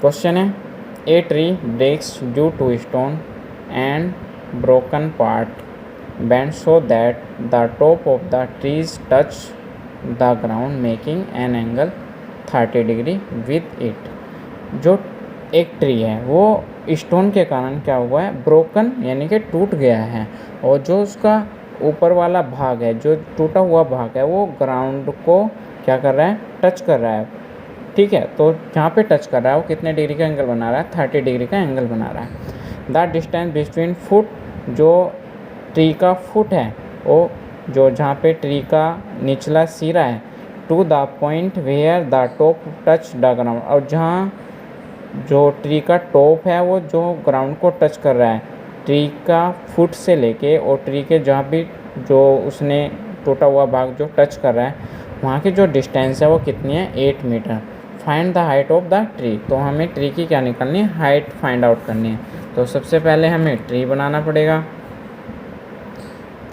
Question है, a tree breaks due to stone and broken part bend so that the top of the trees touch the ground making an angle 30 degree with it. जो एक tree है वो stone के कारण क्या हुआ है, ब्रोकन यानी कि टूट गया है, और जो उसका ऊपर वाला भाग है, जो टूटा हुआ भाग है, वो ग्राउंड को क्या कर रहा है, टच कर रहा है। ठीक है, तो जहाँ पे टच कर रहा है वो कितने डिग्री का एंगल बना रहा है, 30 डिग्री का एंगल बना रहा है। द डिस्टेंस बिटवीन फुट, जो ट्री का फुट है, वो जो जहाँ पे ट्री का निचला सिरा है, to the point where the top touch the ground, और जहाँ जो ट्री का टॉप है वो जो ग्राउंड को टच कर रहा है, ट्री का फुट से लेके और ट्री के जहाँ भी जो उसने टूटा हुआ भाग जो टच कर रहा है, वहाँ की जो डिस्टेंस है वो कितनी है, 8 metre. Find the height of the tree, तो हमें ट्री की क्या निकालनी है, हाइट फाइंड आउट करनी है। तो सबसे पहले हमें ट्री बनाना पड़ेगा।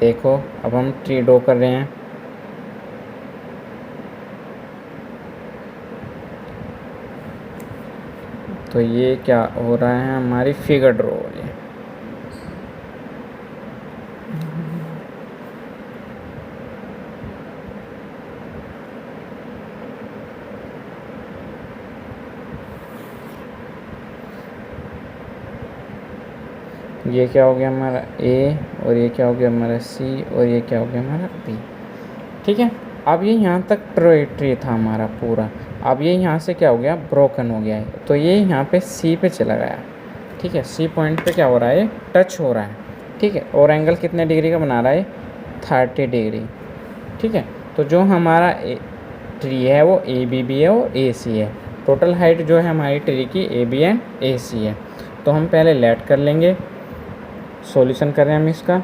देखो अब हम ट्री ड्रॉ कर रहे हैं। तो ये क्या हो रहा है, हमारी फिगर ड्रॉ हो रही है। ये क्या हो गया हमारा ए, और ये क्या हो गया हमारा सी, और ये क्या हो गया हमारा बी। ठीक है, अब ये यहाँ तक ट्री था हमारा पूरा, अब ये यहाँ से क्या हो गया, ब्रोकन हो गया है, तो ये यहाँ पे सी पे चला गया। ठीक है, सी पॉइंट पे क्या हो रहा है, टच हो रहा है। ठीक है, और एंगल कितने डिग्री का बना रहा है, 30 डिग्री। ठीक है, तो जो हमारा ट्री है वो ए बी भी है और ए सी है। टोटल हाइट जो है हमारी ट्री की ए बी एंड ए सी है। तो हम पहले लेट कर लेंगे, सॉल्यूशन कर रहे हैं हम इसका।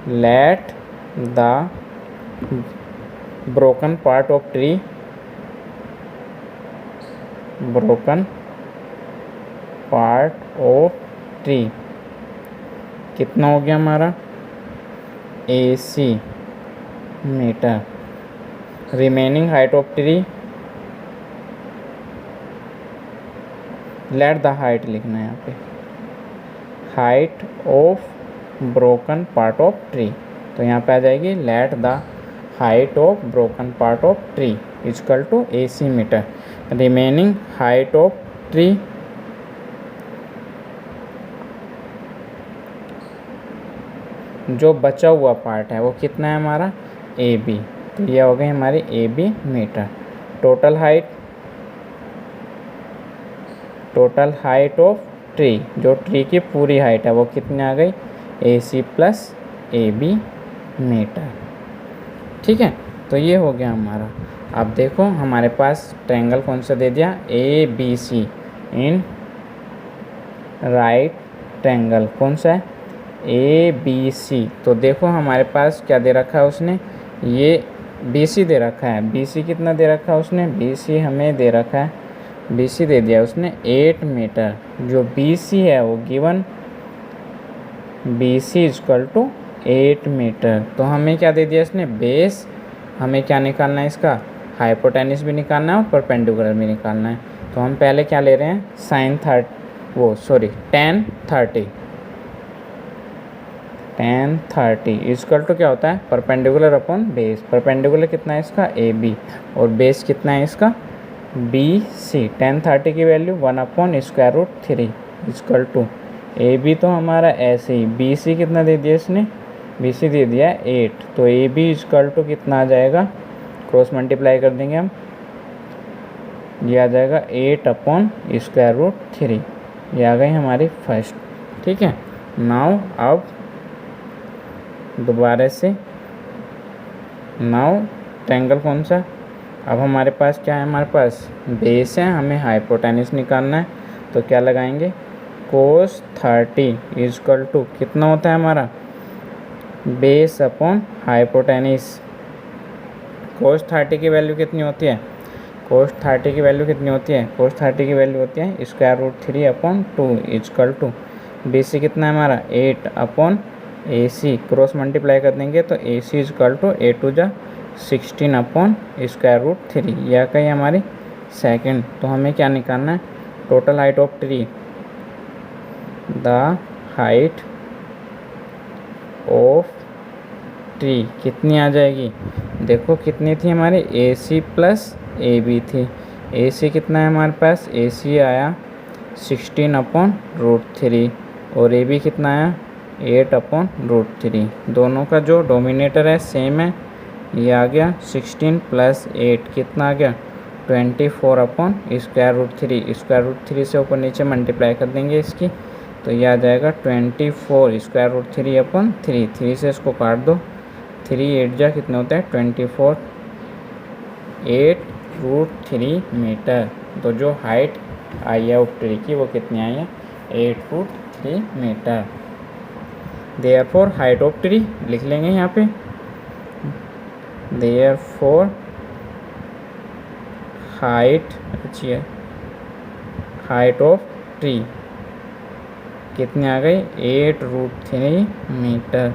Let the broken part of tree, broken part of tree कितना हो गया हमारा, AC metre. Remaining height of tree, let the height लिखना है यहाँ पे, height of broken part of tree. तो यहाँ पे आ जाएगी let the height of broken part of tree is equal to AC metre. Remaining height of tree, जो बचा हुआ पार्ट है वो कितना है हमारा, AB। तो ये हो गई हमारी AB metre. Total height of tree, जो ट्री की पूरी हाइट है वो कितनी आ गई, AC प्लस AB मीटर। ठीक है, तो ये हो गया हमारा। अब देखो हमारे पास ट्रायंगल कौन सा दे दिया, ABC इन राइट ट्रायंगल, कौन सा है, ABC। तो देखो हमारे पास क्या दे रखा है उसने, ये BC दे रखा है। BC कितना दे रखा है उसने, BC हमें दे रखा है, BC दे दिया उसने 8 मीटर। जो BC है वो given, BC is equal to 8 metre. तो हमें क्या दे दिया इसने, बेस। हमें क्या निकालना है इसका, हाइपोटेन्यूस भी निकालना है और परपेंडिकुलर भी निकालना है। तो हम पहले क्या ले रहे हैं, tan 30 इजकल टू क्या होता है, परपेंडिकुलर अपॉन बेस। परपेंडिकुलर कितना है इसका, AB, और बेस कितना है इसका, BC। tan 30 की वैल्यू 1/√3 इजकल टू AB, तो हमारा ऐसे ही BC कितना दे दिया इसने, BC दे दिया 8। तो AB इजकल टू कितना आ जाएगा, क्रॉस मल्टीप्लाई कर देंगे हम, ये आ जाएगा 8/√3। ये आ गई हमारी फर्स्ट। ठीक है, नाउ अब दोबारा से, नाउ ट्रायंगल कौन सा, अब हमारे पास क्या है, हमारे पास बेस है, हमें हाइपोटेन्यूस निकालना है। तो क्या लगाएंगे, cos 30 इजकल टू कितना होता है हमारा, बेस अपॉन हाइपोटेन्यूस। cos 30 की वैल्यू कितनी होती है, cos 30 की वैल्यू कितनी होती है, cos 30 की वैल्यू होती है √3/2 इजकल टू BC कितना है हमारा, 8/AC। क्रॉस मल्टीप्लाई कर देंगे तो AC इजकल टू 8×16/√3। यह कही हमारी सेकंड। तो हमें क्या निकालना है, total height of tree, the height of tree कितनी आ जाएगी? देखो कितनी थी हमारी, ए सी प्लस ए बी थी। ए सी कितना है हमारे पास, ए सी आया 16/√3 और ए बी कितना आया 8/√3। दोनों का जो डोमिनेटर है सेम है, ये आ गया 16 + 8 कितना आ गया 24/√3। √3 से ऊपर नीचे मल्टीप्लाई कर देंगे इसकी, तो ये आ जाएगा 24√3/3। 3 से इसको काट दो, 3 8 जा कितने होते हैं 24, 8√3 मीटर। तो जो हाइट आई है ऑफ ट्री की वो कितनी आई है 8√3 metre. Therefore height of tree लिख लेंगे यहाँ पे, देयरफॉर हाइट ऑफ ट्री कितनी आ गई 8√3 मीटर।